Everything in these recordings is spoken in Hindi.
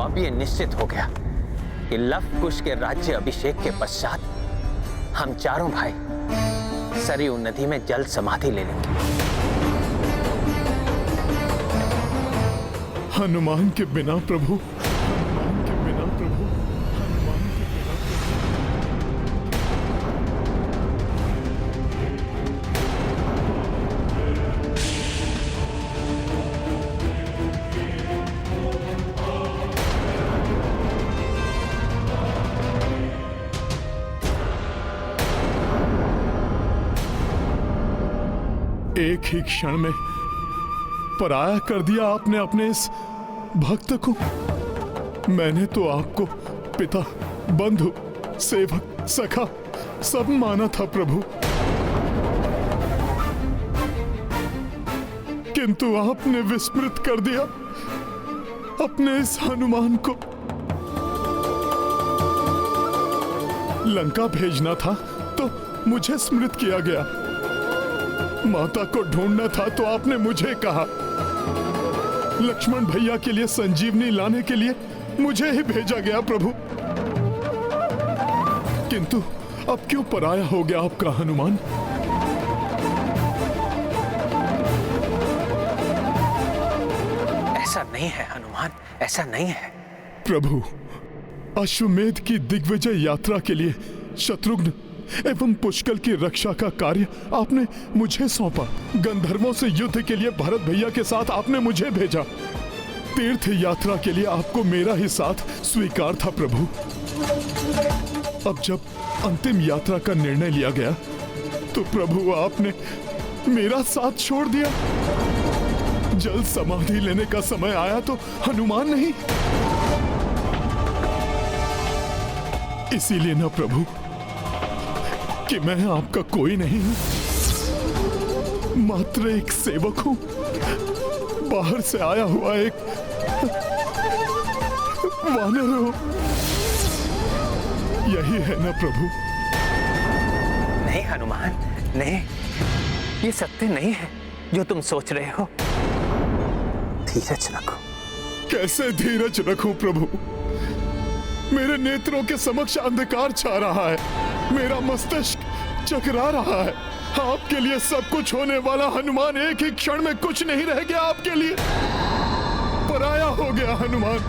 अब ये निश्चित हो गया कि लव कुश के राज्य अभिषेक के पश्चात हम चारों भाई सरयू नदी में जल समाधि ले लेंगे। हनुमान के बिना प्रभु, हनुमान के बिना प्रभु, हनुमान के बिना एक ही क्षण में पराया कर दिया आपने अपने इस भक्त को। मैंने तो आपको पिता, बंधु, सेवक, सखा सब माना था प्रभु, किंतु आपने विस्मृत कर दिया अपने इस हनुमान को। लंका भेजना था तो मुझे स्मृत किया गया, माता को ढूंढना था तो आपने मुझे कहा, लक्ष्मण भैया के लिए संजीवनी लाने के लिए मुझे ही भेजा गया प्रभु। किंतु अब क्यों पराया हो गया आपका हनुमान? ऐसा नहीं है हनुमान, ऐसा नहीं है प्रभु। अश्वमेध की दिग्विजय यात्रा के लिए शत्रुघ्न एवं पुष्कल की रक्षा का कार्य आपने मुझे सौंपा। गंधर्वों से युद्ध के लिए भरत भैया के साथ आपने मुझे भेजा। तीर्थ यात्रा के लिए आपको मेरा ही साथ स्वीकार था प्रभु। अब जब अंतिम यात्रा का निर्णय लिया गया तो प्रभु आपने मेरा साथ छोड़ दिया। जल समाधि लेने का समय आया तो हनुमान नहीं। इसीलिए ना प्रभु कि मैं आपका कोई नहीं हूं, मात्र एक सेवक हूं, बाहर से आया हुआ एक वानर हूं। यही है ना प्रभु? नहीं हनुमान, नहीं, ये सत्य नहीं है जो तुम सोच रहे हो। धीरज रखो। कैसे धीरज रखूं प्रभु? मेरे नेत्रों के समक्ष अंधकार छा रहा है, मेरा मस्तिष्क चकरा रहा है। आपके लिए सब कुछ होने वाला हनुमान एक ही क्षण में कुछ नहीं रह गया आपके लिए, पराया हो गया हनुमान।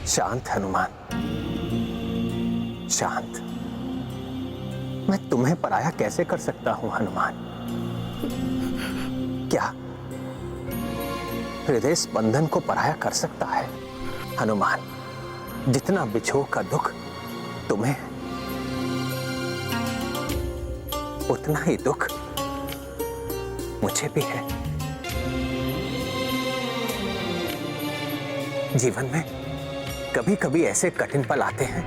शांत हनुमान, शांत। मैं तुम्हें पराया कैसे कर सकता हूं हनुमान? क्या हृदय स्पंदन को पराया कर सकता है हनुमान? जितना बिछोह का दुख तुम्हें है, उतना ही दुख मुझे भी है। जीवन में कभी कभी ऐसे कठिन पल आते हैं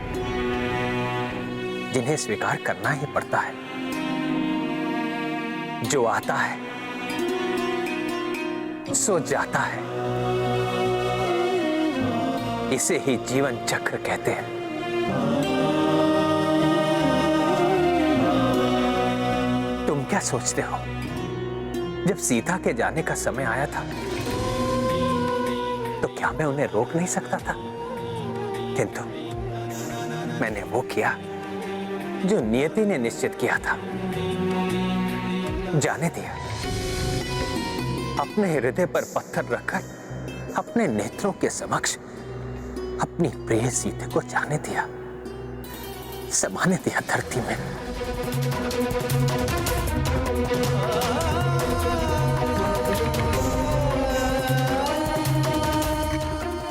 जिन्हें स्वीकार करना ही पड़ता है। जो आता है सो जाता है, इसे ही जीवन चक्र कहते हैं। तुम क्या सोचते हो, जब सीता के जाने का समय आया था तो क्या मैं उन्हें रोक नहीं सकता था? किंतु मैंने वो किया जो नियति ने निश्चित किया था। जाने दिया, अपने हृदय पर पत्थर रखकर अपने नेत्रों के समक्ष अपनी प्रिय सीता को जाने दिया, समाने दिया धरती में।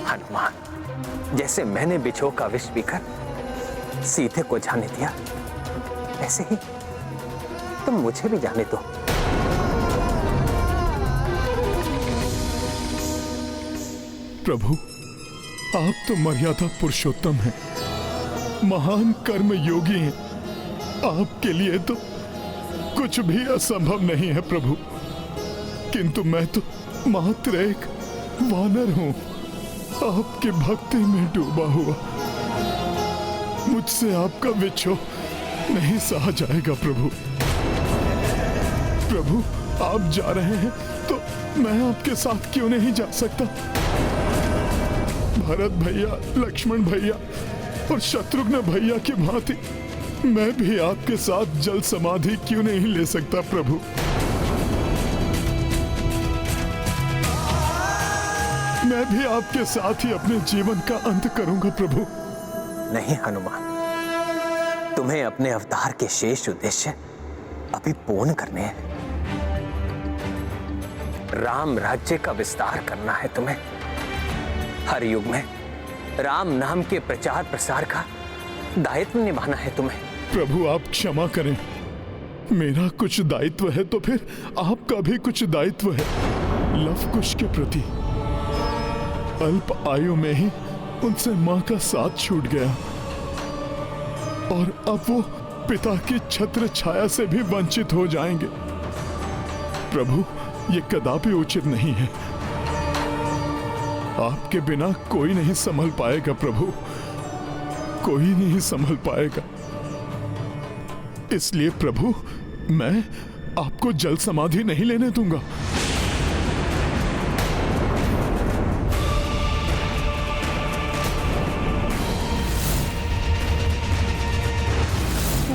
हनुमान, जैसे मैंने बिछोह का विष पीकर सीते को जाने दिया, ऐसे ही तुम मुझे भी जाने दो। प्रभु, आप तो मर्यादा पुरुषोत्तम हैं, महान कर्म योगी हैं। आपके लिए तो कुछ भी असंभव नहीं है प्रभु, किंतु मैं तो मात्र एक वानर हूं, आपकी भक्ति में डूबा हुआ। मुझसे आपका विछोह नहीं सहा जाएगा प्रभु। प्रभु आप जा रहे हैं तो मैं आपके साथ क्यों नहीं जा सकता? भरत भैया, लक्ष्मण भैया और शत्रुघ्न भैया की भांति मैं भी आपके साथ जल समाधि क्यों नहीं ले सकता प्रभु? मैं भी आपके साथ ही अपने जीवन का अंत करूंगा प्रभु। नहीं हनुमान, तुम्हें अपने अवतार के शेष उद्देश्य अभी पूर्ण करने हैं। राम राज्य का विस्तार करना है तुम्हें। हर युग में राम नाम के प्रचार प्रसार का दायित्व निभाना है तुम्हें। प्रभु आप क्षमा करें, मेरा कुछ दायित्व है तो फिर आपका भी कुछ दायित्व है। लवकुश के प्रति अल्प आयु में ही उनसे मां का साथ छूट गया और अब वो पिता की छत्र छाया से भी वंचित हो जाएंगे। प्रभु ये कदापि उचित नहीं है। आपके बिना कोई नहीं संभल पाएगा प्रभु, कोई नहीं संभल पाएगा। इसलिए प्रभु मैं आपको जल समाधि नहीं लेने दूंगा।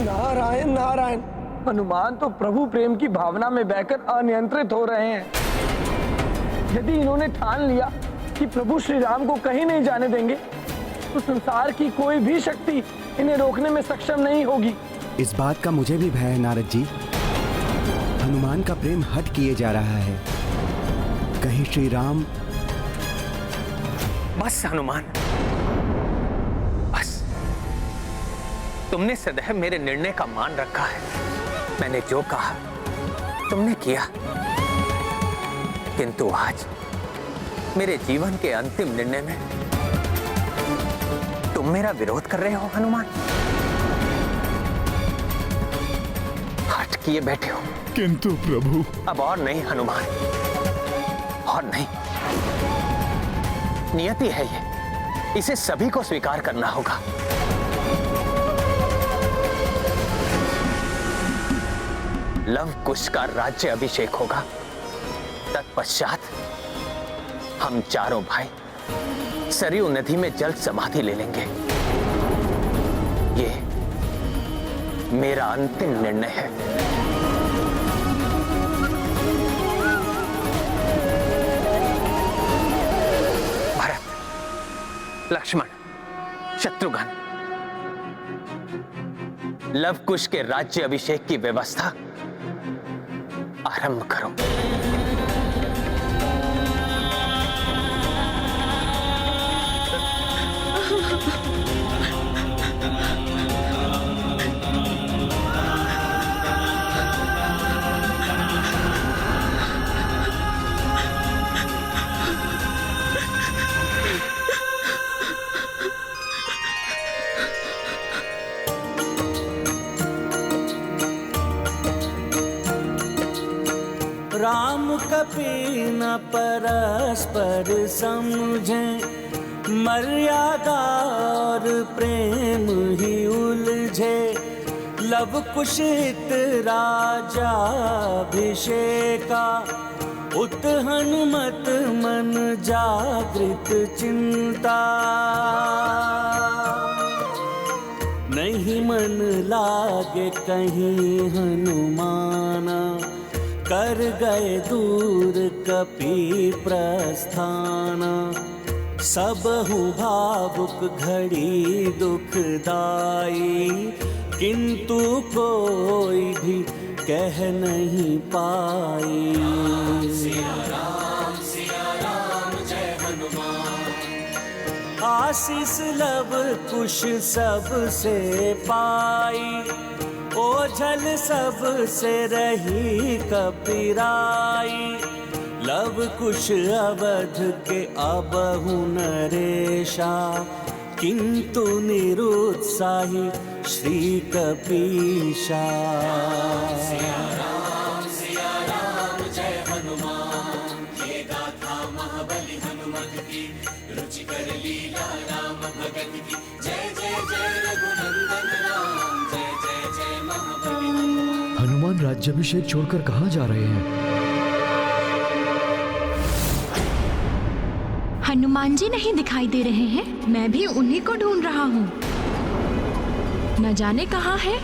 नारायण नारायण। हनुमान तो प्रभु प्रेम की भावना में बहकर अनियंत्रित हो रहे हैं। यदि इन्होंने ठान लिया कि प्रभु श्री राम को कहीं नहीं जाने देंगे तो संसार की कोई भी शक्ति इन्हें रोकने में सक्षम नहीं होगी। इस बात का मुझे भी भय है नारद जी। हनुमान का प्रेम हठ किए जा रहा है। कहीं श्री राम। बस हनुमान, बस। तुमने सदैव मेरे निर्णय का मान रखा है। मैंने जो कहा तुमने किया, किंतु आज मेरे जीवन के अंतिम निर्णय में तुम मेरा विरोध कर रहे हो हनुमान। हट किए बैठे हो। किंतु प्रभु अब और नहीं हनुमान, और नहीं। नियति है ये, इसे सभी को स्वीकार करना होगा। लव कुश का राज्य अभिषेक होगा। तत्पश्चात हम चारों भाई सरयू नदी में जल समाधि ले लेंगे। ये मेरा अंतिम निर्णय है। भरत, लक्ष्मण, शत्रुघ्न, लव कुश के राज्य अभिषेक की व्यवस्था आरंभ करो। राम कपि न परस्पर समझे, मर्यादा और प्रेम ही उलझे। लव कुशित राजाभिषेका, उत हनुमत मन जागृत चिंता। नहीं मन लागे कहीं हनुमाना, कर गए दूर कपि प्रस्थाना। सबहु भावुक घड़ी दुखदाई, किंतु कोई भी कह नहीं पाई। सिया राम जय हनुमान। आशीष लव कुश सब से पाई, ओझल सब से रही कपिराई। लव कुश अवध के अबहु नरेशा, किंतु निरुत्साही श्री कपीशा। हनुमान राज्याभिषेक छोड़कर कहाँ जा रहे हैं? हनुमान जी नहीं दिखाई दे रहे हैं। मैं भी उन्हीं को ढूंढ रहा हूँ। न जाने कहाँ है।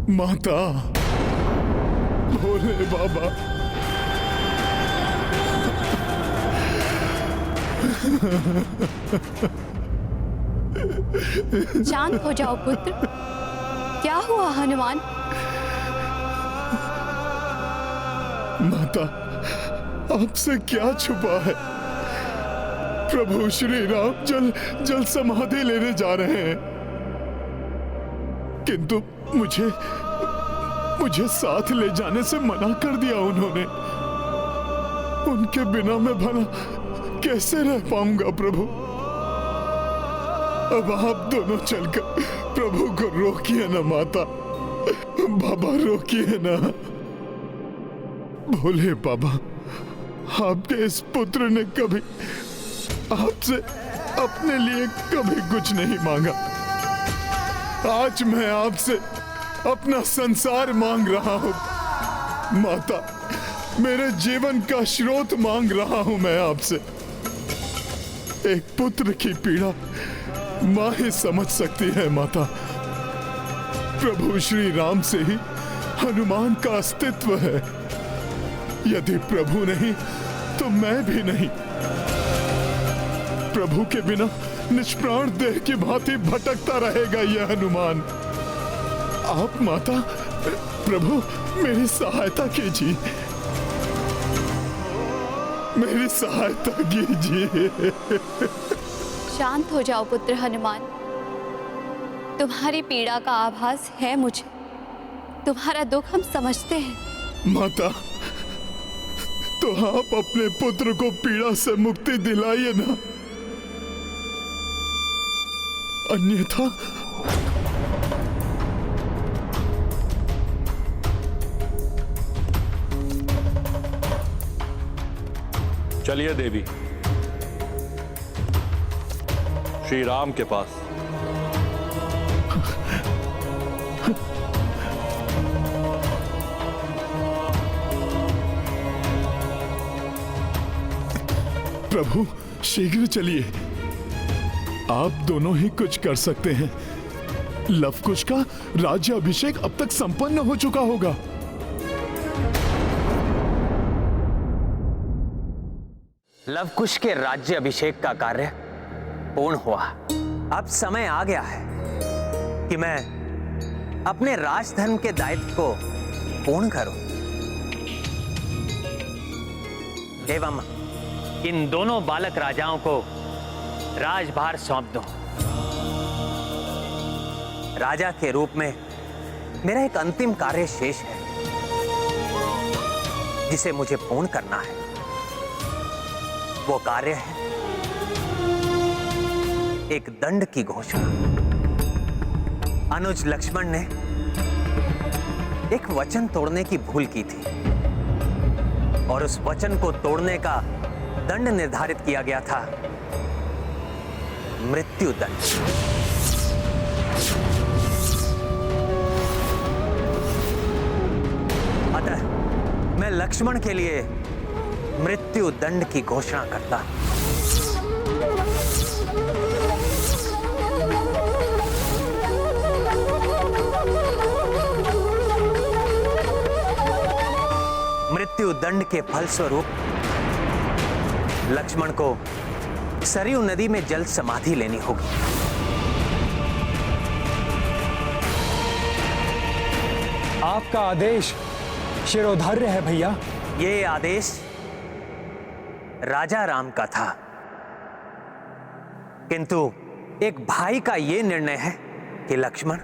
माता, भोले बाबा, शांत हो जाओ पुत्र। क्या हुआ हनुमान? माता, आपसे क्या छुपा है? प्रभु श्री राम जल समाधि लेने जा रहे हैं, किंतु मुझे साथ ले जाने से मना कर दिया उन्होंने। उनके बिना मैं भला कैसे रह पाऊंगा प्रभु? अब आप दोनों चलकर प्रभु को रोकिए ना माता। बाबा रोकिए ना। भोले बाबा, आपके इस पुत्र ने कभी आपसे अपने लिए कभी कुछ नहीं मांगा। आज मैं आपसे अपना संसार मांग रहा हूं माता। मेरे जीवन का स्रोत मांग रहा हूं मैं आपसे। एक पुत्र की पीड़ा मां ही समझ सकती है माता। प्रभु श्री राम से ही हनुमान का अस्तित्व है। यदि प्रभु नहीं तो मैं भी नहीं। प्रभु के बिना निष्प्राण देह की भांति भटकता रहेगा यह हनुमान। आप माता, प्रभु मेरी सहायता कीजिए, मेरी सहायता कीजिए। शांत हो जाओ पुत्र हनुमान। तुम्हारी पीड़ा का आभास है मुझे। तुम्हारा दुख हम समझते हैं। माता, तो आप अपने पुत्र को पीड़ा से मुक्ति दिलाइए ना, अन्यथा चलिए देवी, श्री राम के पास। प्रभु शीघ्र चलिए। आप दोनों ही कुछ कर सकते हैं। लवकुश का राज्य अभिषेक अब तक संपन्न हो चुका होगा। लवकुश के राज्य अभिषेक का कार्य पूर्ण हुआ। अब समय आ गया है कि मैं अपने राजधर्म के दायित्व को पूर्ण करूं एवं इन दोनों बालक राजाओं को राजभार सौंप दूं। राजा के रूप में मेरा एक अंतिम कार्य शेष है जिसे मुझे पूर्ण करना है। वो कार्य है एक दंड की घोषणा। अनुज लक्ष्मण ने एक वचन तोड़ने की भूल की थी और उस वचन को तोड़ने का दंड निर्धारित किया गया था, मृत्यु दंड। अतः मैं लक्ष्मण के लिए मृत्यु दंड की घोषणा करता हूं। मृत्यु दंड के फलस्वरूप लक्ष्मण को सरयू नदी में जल समाधि लेनी होगी। आपका आदेश शिरोधार्य है भैया। ये आदेश राजा राम का था, किंतु एक भाई का यह निर्णय है कि लक्ष्मण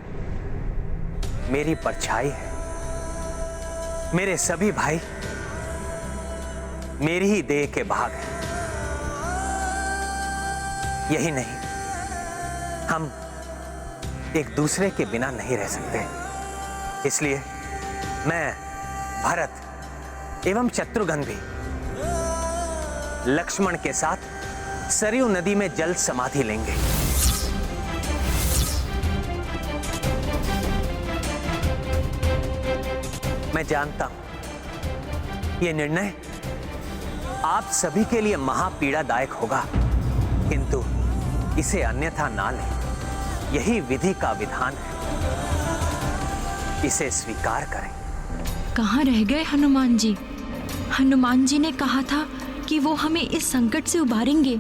मेरी परछाई है। मेरे सभी भाई मेरी ही देह के भाग हैं। यही नहीं, हम एक दूसरे के बिना नहीं रह सकते। इसलिए मैं, भरत एवं शत्रुघ्न भी लक्ष्मण के साथ सरयू नदी में जल समाधि लेंगे। मैं जानता हूं यह निर्णय आप सभी के लिए महापीड़ादायक होगा, किंतु इसे अन्यथा ना लें। यही विधि का विधान है, इसे स्वीकार करें। कहाँ रह गए हनुमान जी? हनुमान जी ने कहा था कि वो हमें इस संकट से उबारेंगे।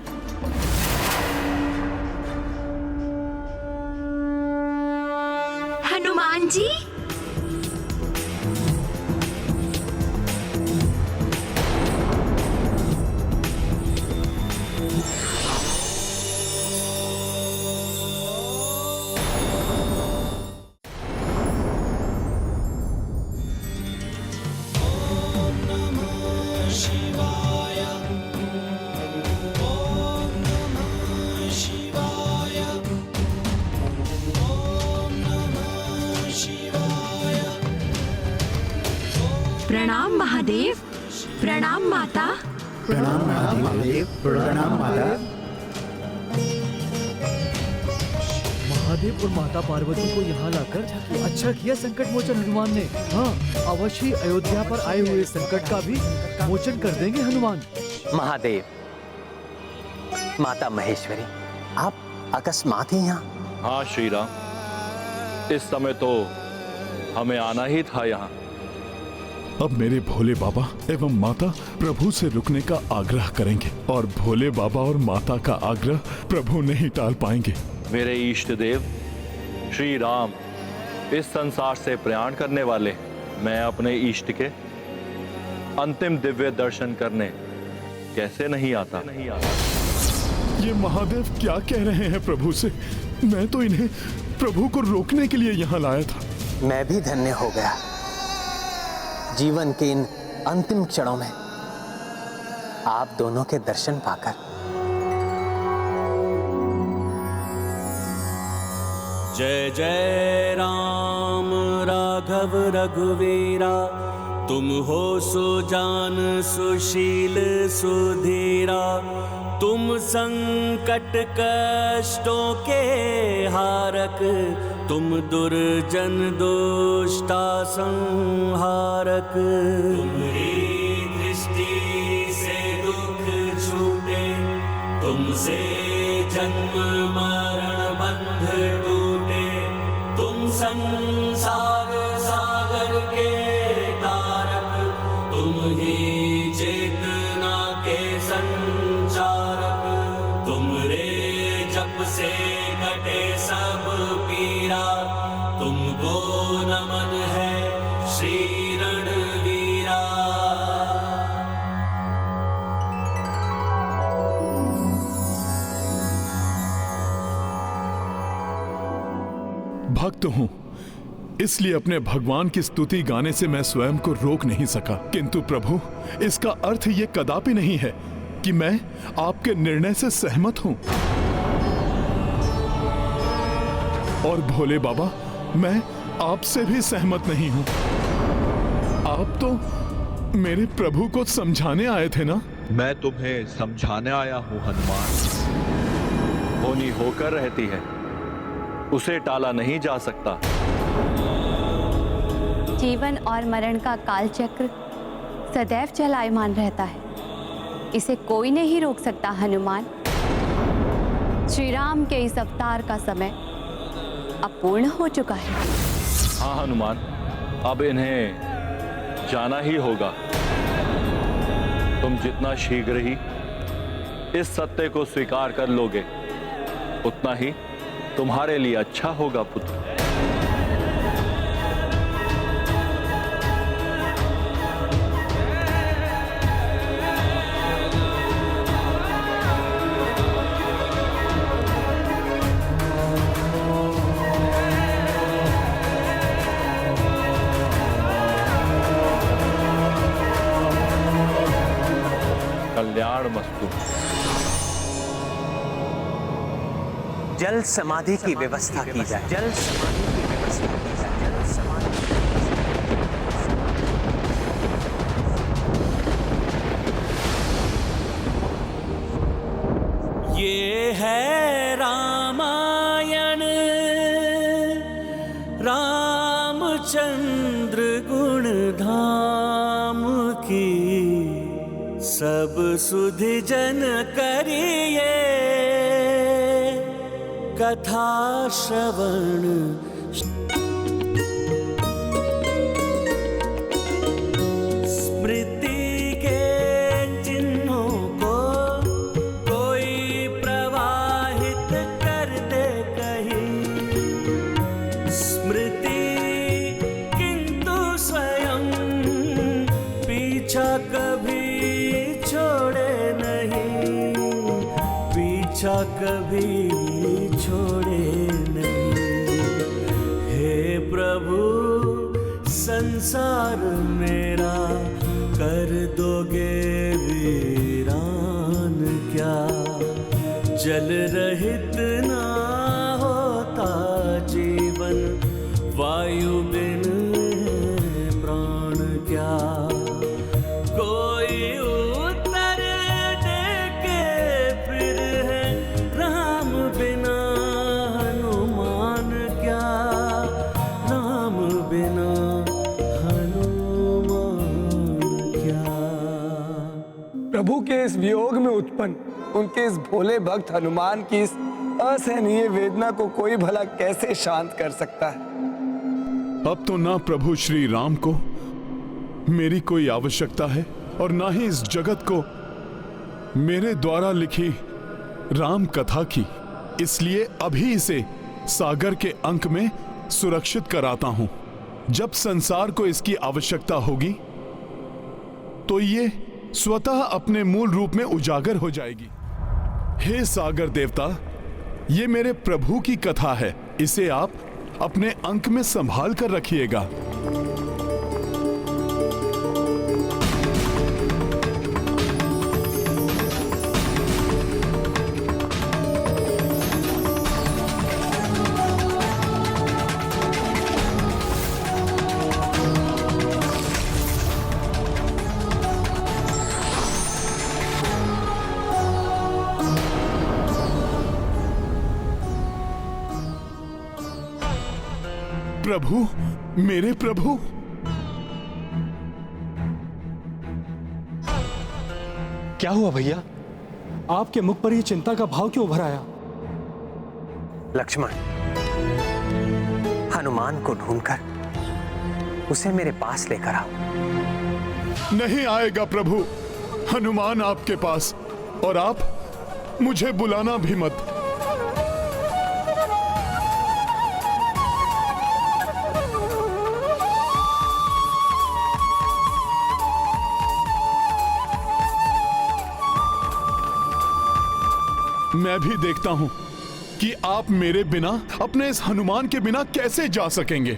हनुमान जी, प्रणाम महादेव, प्रणाम माता। प्रणाम महादेव, प्रणाम माता। महादेव और माता पार्वती को यहाँ लाकर अच्छा किया संकट मोचन हनुमान ने। हाँ, अवश्य ही अयोध्या पर आए हुए संकट का भी मोचन कर देंगे हनुमान। महादेव, माता महेश्वरी, आप अकस्मात ही यहाँ? हाँ श्री राम, इस समय तो हमें आना ही था यहाँ। अब मेरे भोले बाबा एवं माता प्रभु से रुकने का आग्रह करेंगे और भोले बाबा और माता का आग्रह प्रभु नहीं टाल पाएंगे। मेरे इष्ट देव श्री राम इस संसार से प्रयाण करने वाले, मैं अपने इष्ट के अंतिम दिव्य दर्शन करने कैसे नहीं आता? ये महादेव क्या कह रहे हैं प्रभु से? मैं तो इन्हें प्रभु को रोकने के लिए यहाँ लाया था। मैं भी धन्य हो गया जीवन के इन अंतिम क्षणों में आप दोनों के दर्शन पाकर। जय जय राम राघव रघुवीरा, तुम हो सुजान सुशील सुधीरा। तुम संकट कष्टों के हारक, तुम दुर्जन दुष्टा संहारक। तुम्हारी दृष्टि से दुख छूटे, तुमसे जन्म मरण बंध टूटे। तुम संसार सागर के तारक, तुम ही चेतना के संचारक। तुमरे जप से कटे सब पीरा, तुमको नमन है श्री रणवीरा। भक्त हूँ, इसलिए अपने भगवान की स्तुति गाने से मैं स्वयं को रोक नहीं सका। किंतु प्रभु, इसका अर्थ ये कदापि नहीं है कि मैं आपके निर्णय से सहमत हूँ। और भोले बाबा, मैं आपसे भी सहमत नहीं हूं। आप तो मेरे प्रभु को समझाने आए थे ना? मैं तुम्हें समझाने आया हूं हनुमान। होनी होकर रहती है, उसे टाला नहीं जा सकता। जीवन और मरण का कालचक्र सदैव चलायमान रहता है, इसे कोई नहीं रोक सकता हनुमान। श्री राम के इस अवतार का समय अब पूर्ण हो चुका है। हाँ हनुमान, अब इन्हें जाना ही होगा। तुम जितना शीघ्र ही इस सत्य को स्वीकार कर लोगे, उतना ही तुम्हारे लिए अच्छा होगा पुत्र। कल्याण मस्तु। जल समाधि की व्यवस्था की जाए। जल समाधि की व्यवस्था की जाए। जल समाधि। ये है रामायण, रामचंद्र गुण धाम की, सब सुधि जन करिए कथा श्रवण। स्मृति के चिन्हों को कोई प्रवाहित कर दे कहीं, स्मृति किंतु स्वयं पीछा कभी छोड़े नहीं, पीछा कभी छोड़े नहीं। हे प्रभु संसार मेरा कर दोगे वीरान क्या, जल रहित ना होता जीवन, वायु बिन प्राण क्या। कोई उत्तर दे के फिर है राम बिना हनुमान क्या, राम बिना हनुमान क्या। प्रभु के इस वियोग में उत्पन्न उनके इस भोले भक्त हनुमान की इस असहनीय वेदना को कोई भला कैसे शांत कर सकता है? अब तो ना प्रभु श्री राम को मेरी कोई आवश्यकता है और ना ही इस जगत को मेरे द्वारा लिखी राम कथा की। इसलिए अभी इसे सागर के अंक में सुरक्षित कराता हूं। जब संसार को इसकी आवश्यकता होगी तो ये स्वतः अपने मूल रूप में उजागर हो जाएगी। हे सागर देवता, ये मेरे प्रभु की कथा है, इसे आप अपने अंक में संभाल कर रखिएगा। प्रभु, मेरे प्रभु, क्या हुआ भैया? आपके मुख पर ये चिंता का भाव क्यों उभर आया? लक्ष्मण, हनुमान को ढूंढकर उसे मेरे पास लेकर आओ। नहीं आएगा प्रभु हनुमान आपके पास, और आप मुझे बुलाना भी मत। मैं भी देखता हूं कि आप मेरे बिना, अपने इस हनुमान के बिना कैसे जा सकेंगे।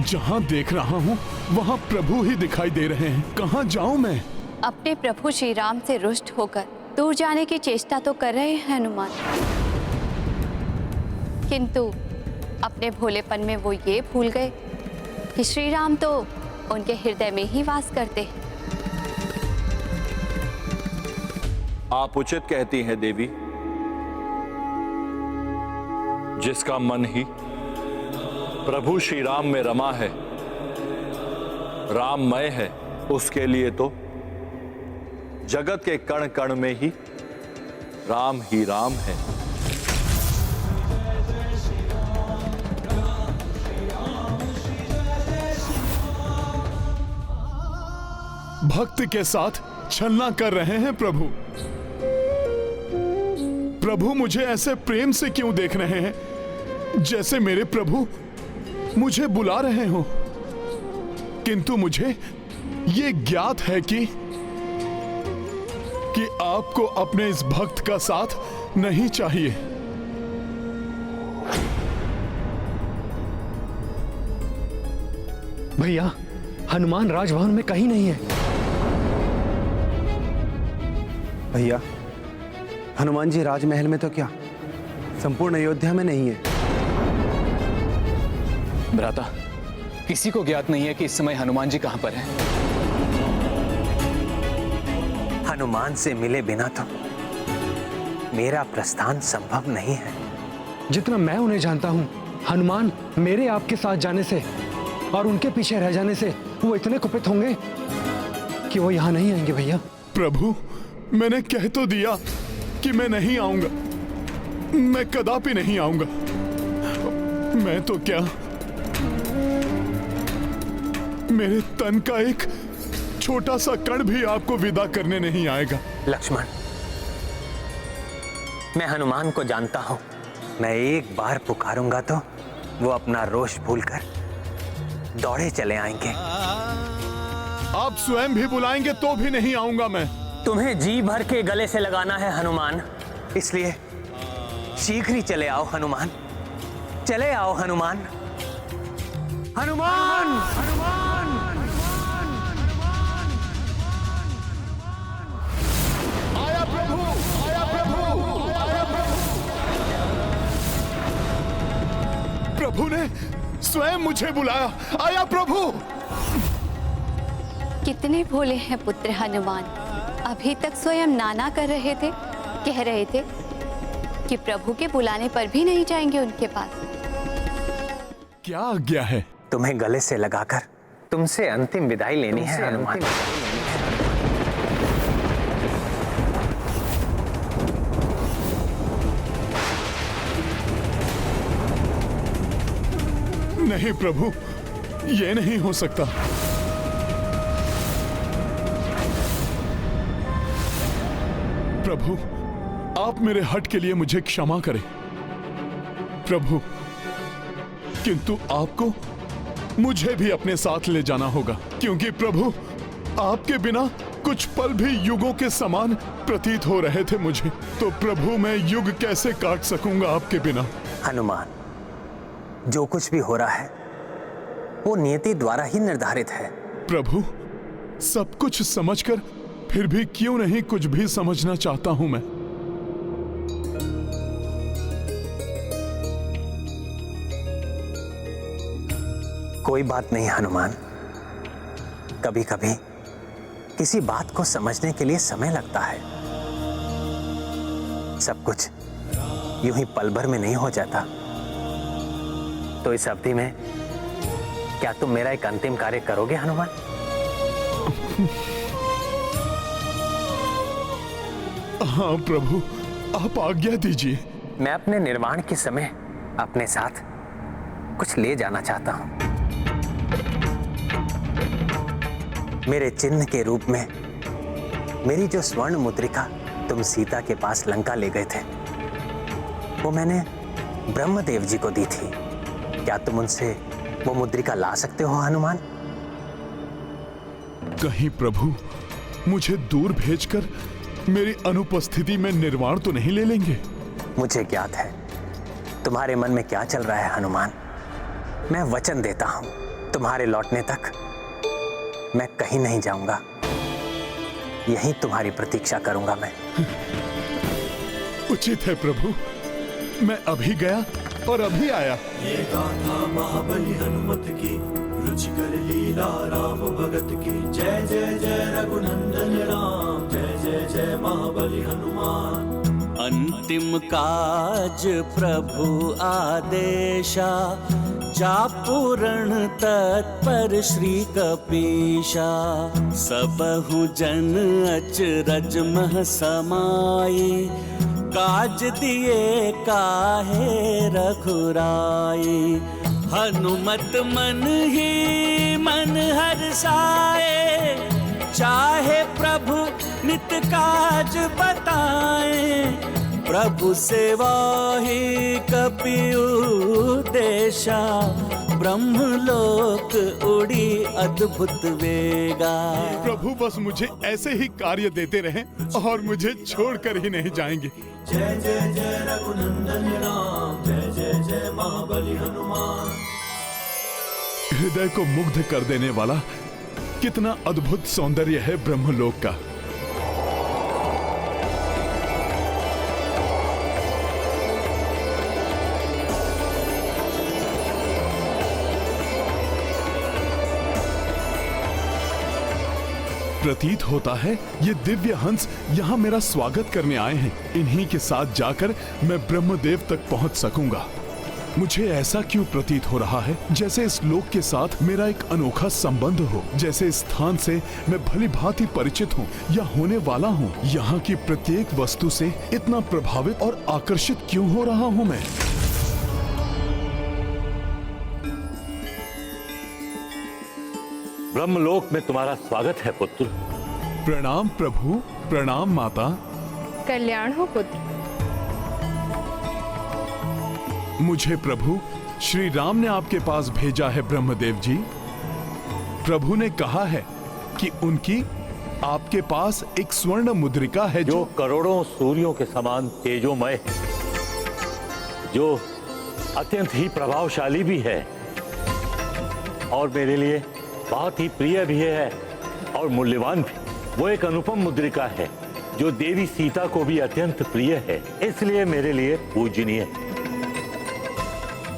जहाँ देख रहा हूँ वहाँ प्रभु ही दिखाई दे रहे हैं। कहाँ जाऊँ मैं? अपने प्रभु श्री राम से रुष्ट होकर दूर जाने की चेष्टा तो कर रहे हैं हनुमान, किंतु अपने भोलेपन में वो ये भूल गए कि श्री राम तो उनके हृदय में ही वास करते हैं। आप उचित कहती हैं देवी। जिसका मन ही प्रभु श्री राम में रमा है, राममय है, उसके लिए तो जगत के कण कण में ही राम है। भक्त के साथ छलना कर रहे हैं प्रभु। प्रभु मुझे ऐसे प्रेम से क्यों देख रहे हैं, जैसे मेरे प्रभु मुझे बुला रहे हो। किंतु मुझे ये ज्ञात है कि आपको अपने इस भक्त का साथ नहीं चाहिए। भैया, हनुमान राजभवन में कहीं नहीं है। भैया, हनुमान जी राजमहल में तो क्या, संपूर्ण अयोध्या में नहीं है। भ्राता, किसी को ज्ञात नहीं है कि इस समय हनुमान जी कहां पर हैं। हनुमान से मिले बिना तो मेरा प्रस्थान संभव नहीं है। जितना मैं उन्हें जानता हूं, हनुमान मेरे आपके साथ जाने से और उनके पीछे रह जाने से वो इतने कुपित होंगे कि वो यहां नहीं आएंगे। भैया प्रभु, मैंने कह तो दिया कि मैं नहीं आऊंगा, मैं कदापि नहीं आऊंगा। मैं तो क्या, मेरे तन का एक छोटा सा कण भी आपको विदा करने नहीं आएगा। लक्ष्मण, मैं हनुमान को जानता हूं। मैं एक बार पुकारूंगा तो वो अपना रोष भूलकर दौड़े चले आएंगे। आप स्वयं भी बुलाएंगे तो भी नहीं आऊंगा मैं। तुम्हें जी भर के गले से लगाना है हनुमान, इसलिए शीघ्र ही चले आओ हनुमान। चले आओ हनुमान। हनुमान, हनुमान, आया प्रभु, आया प्रभु, आया प्रभु। प्रभु ने स्वयं मुझे बुलाया। आया प्रभु। कितने भोले हैं पुत्र हनुमान। अभी तक स्वयं नाना कर रहे थे, कह रहे थे कि प्रभु के बुलाने पर भी नहीं जाएंगे उनके पास। क्या आज्ञा है? तुम्हें गले से लगाकर तुमसे अंतिम विदाई लेनी है हनुमान। नहीं प्रभु, ये नहीं हो सकता। प्रभु, आप मेरे हठ के लिए मुझे क्षमा करें प्रभु, किंतु आपको मुझे भी अपने साथ ले जाना होगा, क्योंकि प्रभु आपके बिना कुछ पल भी युगों के समान प्रतीत हो रहे थे मुझे। तो प्रभु, मैं युग कैसे काट सकूंगा आपके बिना? हनुमान, जो कुछ भी हो रहा है वो नियति द्वारा ही निर्धारित है। प्रभु, सब कुछ समझकर फिर भी क्यों नहीं कुछ भी समझना चाहता हूं मैं। कोई बात नहीं हनुमान, कभी कभी किसी बात को समझने के लिए समय लगता है। सब कुछ यूं ही पल भर में नहीं हो जाता। तो इस अवधि में क्या तुम मेरा एक अंतिम कार्य करोगे हनुमान? हाँ प्रभु, आप आज्ञा दीजिए। मैं अपने निर्वाण के समय अपने साथ कुछ ले जाना चाहता हूं। मेरे चिन्ह के रूप में मेरी जो स्वर्ण मुद्रिका तुम सीता के पास लंका ले गए थे, वो मैंने ब्रह्मदेव जी को दी थी। क्या तुम उनसे वो मुद्रिका ला सकते हो हनुमान? कहीं प्रभु मुझे दूर भेजकर मेरी अनुपस्थिति में निर्वाण तो नहीं ले लेंगे? मुझे ज्ञात है तुम्हारे मन में क्या चल रहा है हनुमान। मैं वचन देता हूं, तुम्हारे लौटने तक मैं कहीं नहीं जाऊंगा। यहीं तुम्हारी प्रतीक्षा करूंगा मैं। उचित है प्रभु, मैं अभी गया और अभी आया। ये गाथा महाबली हनुमत की, रुचिकर लीला राम भगत की। जय जय जय रघुनंदन राम, जय जय जय महाबली हनुमान। अंतिम काज प्रभु आदेशा, जा पूरण तत्पर श्री कपीशा। सबहु जन अचरज मह समाई, काज दिए काहे रघुराई। हनुमत मन ही मन हर्षाए, चाहे प्रभु नित काज बताए। प्रभु सेवा ही कपिउ देशा, ब्रह्मलोक उड़ी अद्भुत वेगा। प्रभु बस मुझे ऐसे ही कार्य देते रहें और मुझे छोड़कर ही नहीं जाएंगे। जय जय जय रघुनंदन राम, जय जय जय महाबली हनुमान। हृदय को मुग्ध कर देने वाला कितना अद्भुत सौंदर्य है ब्रह्मलोक का। प्रतीत होता है ये दिव्य हंस यहाँ मेरा स्वागत करने आए हैं। इन्हीं के साथ जाकर मैं ब्रह्मदेव तक पहुँच सकूंगा। मुझे ऐसा क्यों प्रतीत हो रहा है जैसे इस लोक के साथ मेरा एक अनोखा संबंध हो, जैसे इस स्थान से मैं भली भांति परिचित हूँ या होने वाला हूँ। यहाँ की प्रत्येक वस्तु से इतना प्रभावित और आकर्षित क्यों हो रहा हूँ मैं? ब्रह्मलोक में तुम्हारा स्वागत है पुत्र। प्रणाम प्रभु, प्रणाम माता। कल्याण हो पुत्र। मुझे प्रभु श्री राम ने आपके पास भेजा है ब्रह्मदेव जी। प्रभु ने कहा है कि उनकी आपके पास एक स्वर्ण मुद्रिका है जो करोड़ों सूर्यों के समान तेजोमय है, जो अत्यंत ही प्रभावशाली भी है और मेरे लिए बहुत ही प्रिय भी है और मूल्यवान भी। वो एक अनुपम मुद्रिका है जो देवी सीता को भी अत्यंत प्रिय है, इसलिए मेरे लिए पूजनीय है।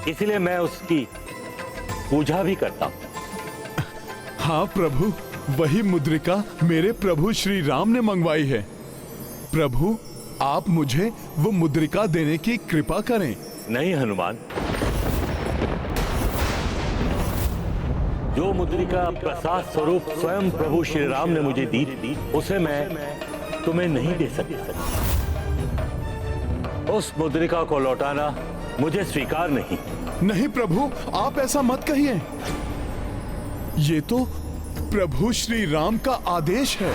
इसलिए मैं उसकी पूजा भी करता हूँ। हाँ प्रभु, वही मुद्रिका मेरे प्रभु श्री राम ने मंगवाई है। प्रभु, आप मुझे वो मुद्रिका देने की कृपा करें। नहीं हनुमान, जो मुद्रिका प्रसाद स्वरूप स्वयं प्रभु श्री राम ने मुझे दी, उसे मैं तुम्हें नहीं दे सकता। उस मुद्रिका को लौटाना मुझे स्वीकार नहीं। नहीं प्रभु, आप ऐसा मत कहिए। ये तो प्रभु श्री राम का आदेश है।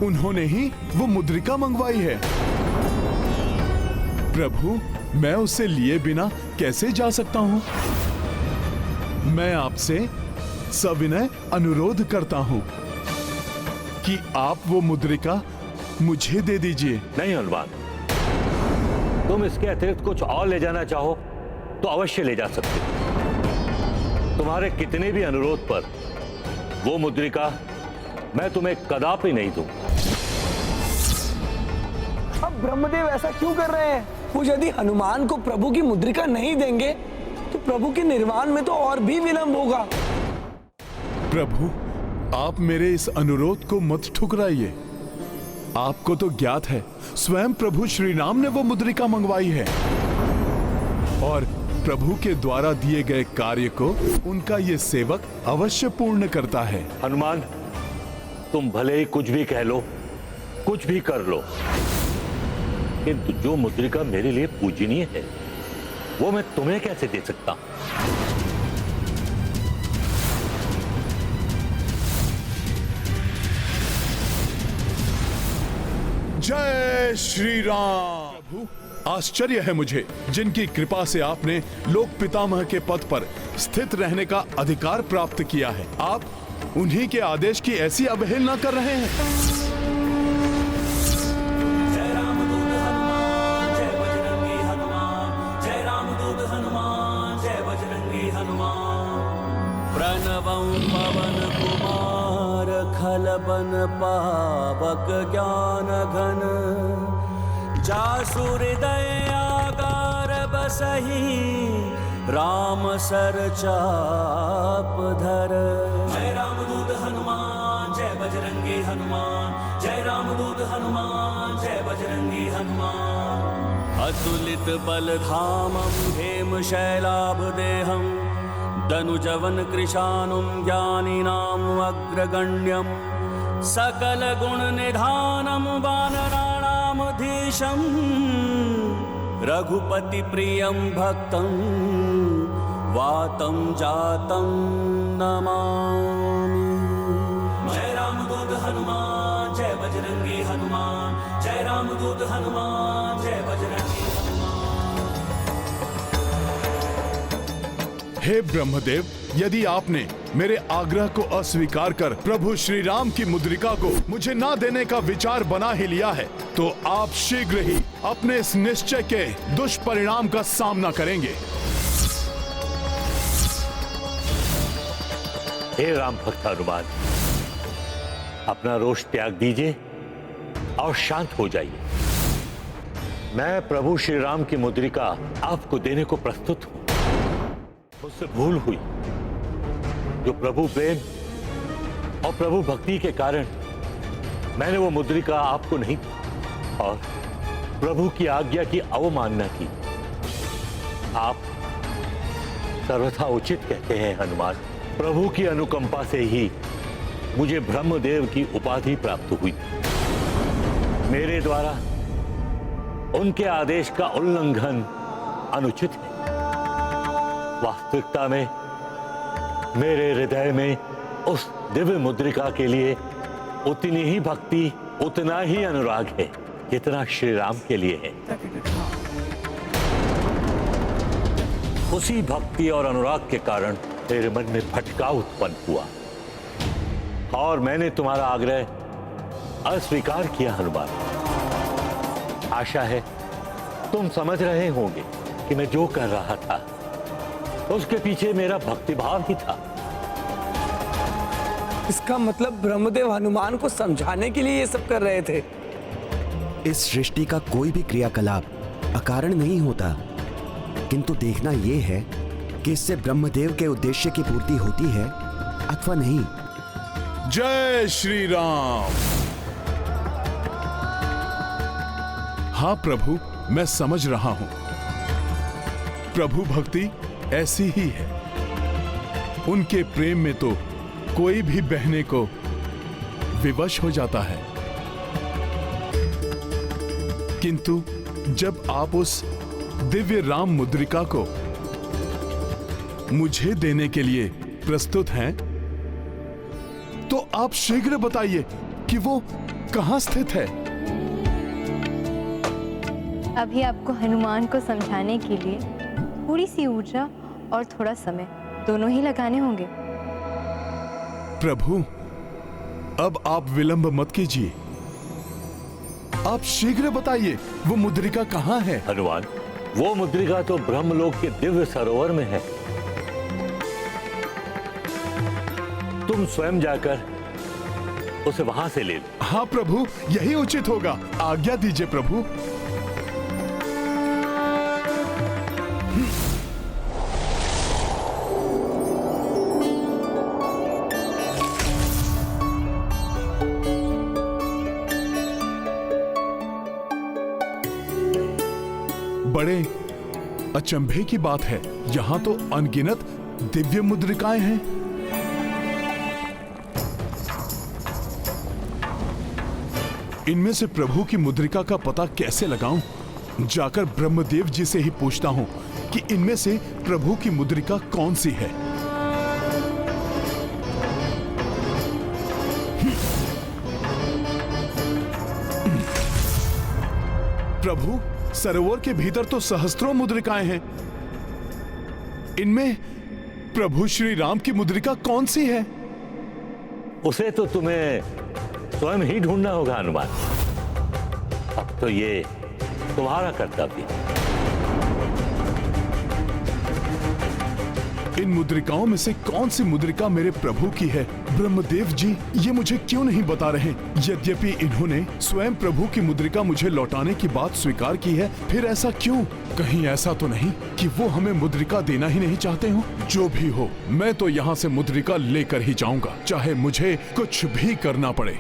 उन्होंने ही वो मुद्रिका मंगवाई है। प्रभु, मैं उसे लिए बिना कैसे जा सकता हूँ? मैं आपसे सविनय अनुरोध करता हूँ कि आप वो मुद्रिका मुझे दे दीजिए। नहीं हनुमान, तुम इसके अतिरिक्त कुछ और ले जाना चाहो तो अवश्य ले जा सकते हो। तुम्हारे कितने भी अनुरोध पर वो मुद्रिका मैं तुम्हें कदापि नहीं दूं। अब ब्रह्मदेव ऐसा क्यों कर रहे हैं? वो यदि हनुमान को प्रभु की मुद्रिका नहीं देंगे तो प्रभु के निर्वाण में तो और भी विलंब होगा। प्रभु, आप मेरे इस अनुरोध को मत ठुकराइए। आपको तो ज्ञात है स्वयं प्रभु श्री राम ने वो मुद्रिका मंगवाई है और प्रभु के द्वारा दिए गए कार्य को उनका ये सेवक अवश्य पूर्ण करता है। हनुमान, तुम भले ही कुछ भी कह लो, कुछ भी कर लो, किंतु जो मुद्रिका मेरे लिए पूजनीय है वो मैं तुम्हें कैसे दे सकता हूं? जय श्री राम। प्रभु, आश्चर्य है मुझे जिनकी कृपा से आपने लोक पितामह के पद पर स्थित रहने का अधिकार प्राप्त किया है। आप उन्हीं के आदेश की ऐसी अवहेलना कर रहे हैं। प्रणवं पवन कुमार खलबन पावक ज्ञान घन जासु हृदय आगार बसहि राम सर चाप धर। जय रामदूत हनुमान जय बजरंगी हनुमान, जय रामदूत हनुमान जय बजरंगी हनुमान। अतुलित बल धामं हेम शैलाभ देहं दनुजवन कृशानुं ज्ञानिनां अग्रगण्यं सकल गुण निधानं वानराणां धीशं रघुपति प्रियं भक्तं वातं जातं नमामि। जय रामदूत हनुमान जय बजरंगी हनुमान, जय रामदूत हनुमान जय बजरंगी हनुमान। हे ब्रह्मदेव, यदि आपने मेरे आग्रह को अस्वीकार कर प्रभु श्री राम की मुद्रिका को मुझे ना देने का विचार बना ही लिया है, तो आप शीघ्र ही अपने इस निश्चय के दुष्परिणाम का सामना करेंगे। हे राम भक्त हनुमान, अपना रोष त्याग दीजिए और शांत हो जाइए। मैं प्रभु श्री राम की मुद्रिका आपको देने को प्रस्तुत हूं। मुझसे भूल हुई, जो प्रभु प्रेम और प्रभु भक्ति के कारण मैंने वो मुद्रिका आपको नहीं दी और प्रभु की आज्ञा की अवमानना की। आप सर्वथा उचित कहते हैं हनुमान। प्रभु की अनुकंपा से ही मुझे ब्रह्मदेव की उपाधि प्राप्त हुई। मेरे द्वारा उनके आदेश का उल्लंघन अनुचित है। वास्तविकता में मेरे हृदय में उस दिव्य मुद्रिका के लिए उतनी ही भक्ति, उतना ही अनुराग है जितना श्री राम के लिए है। उसी भक्ति और अनुराग के कारण मेरे मन में भटकाव उत्पन्न हुआ और मैंने तुम्हारा आग्रह अस्वीकार किया हनुमान। आशा है तुम समझ रहे होंगे कि मैं जो कर रहा था उसके पीछे मेरा भक्तिभाव ही था। इसका मतलब ब्रह्मदेव हनुमान को समझाने के लिए ये सब कर रहे थे। इस सृष्टि का कोई भी क्रियाकलाप अकारण नहीं होता, किंतु देखना यह है कि इससे ब्रह्मदेव के उद्देश्य की पूर्ति होती है अथवा नहीं। जय श्री राम। हाँ प्रभु, मैं समझ रहा हूं। प्रभु भक्ति ऐसी ही है। उनके प्रेम में तो कोई भी बहने को विवश हो जाता है, किंतु जब आप उस दिव्य राम मुद्रिका को मुझे देने के लिए प्रस्तुत हैं, तो आप शीघ्र बताइए कि वो कहां स्थित है। अभी आपको हनुमान को समझाने के लिए थोड़ी सी ऊर्जा और थोड़ा समय दोनों ही लगाने होंगे। प्रभु, अब आप विलंब मत कीजिए। आप शीघ्र बताइए वो मुद्रिका कहां है। हनुमान, वो मुद्रिका तो ब्रह्मलोक के दिव्य सरोवर में है। तुम स्वयं जाकर उसे वहां से ले लो। हाँ प्रभु, यही उचित होगा। आज्ञा दीजिए प्रभु। बड़े अचंभे की बात है, यहां तो अनगिनत दिव्य मुद्रिकाएं हैं। इनमें से प्रभु की मुद्रिका का पता कैसे लगाऊं? जाकर ब्रह्मदेव जी से ही पूछता हूं कि इनमें से प्रभु की मुद्रिका कौन सी है। प्रभु, सरोवर के भीतर तो सहस्त्रों मुद्रिकाएं हैं। इनमें प्रभु श्री राम की मुद्रिका कौन सी है? उसे तो तुम्हें स्वयं ही ढूंढना होगा हनुमान। अब तो ये तुम्हारा कर्तव्य। इन मुद्रिकाओं में से कौन सी मुद्रिका मेरे प्रभु की है? ब्रह्मदेव जी ये मुझे क्यों नहीं बता रहे? यद्यपि इन्होंने स्वयं प्रभु की मुद्रिका मुझे लौटाने की बात स्वीकार की है, फिर ऐसा क्यों? कहीं ऐसा तो नहीं कि वो हमें मुद्रिका देना ही नहीं चाहते हो? जो भी हो, मैं तो यहाँ से मुद्रिका लेकर ही जाऊंगा, चाहे मुझे कुछ भी करना पड़े।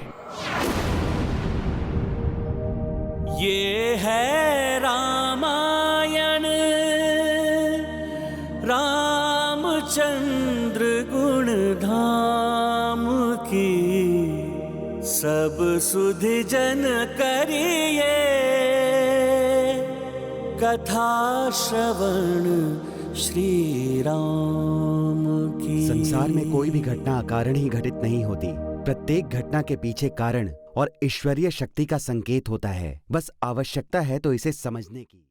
ये है रामायण, रामचंद्र गुण धाम की, सब सुधि जन करिए कथा श्रवण श्री राम की। संसार में कोई भी घटना अकारण ही घटित नहीं होती। प्रत्येक घटना के पीछे कारण और ईश्वरीय शक्ति का संकेत होता है। बस आवश्यकता है तो इसे समझने की।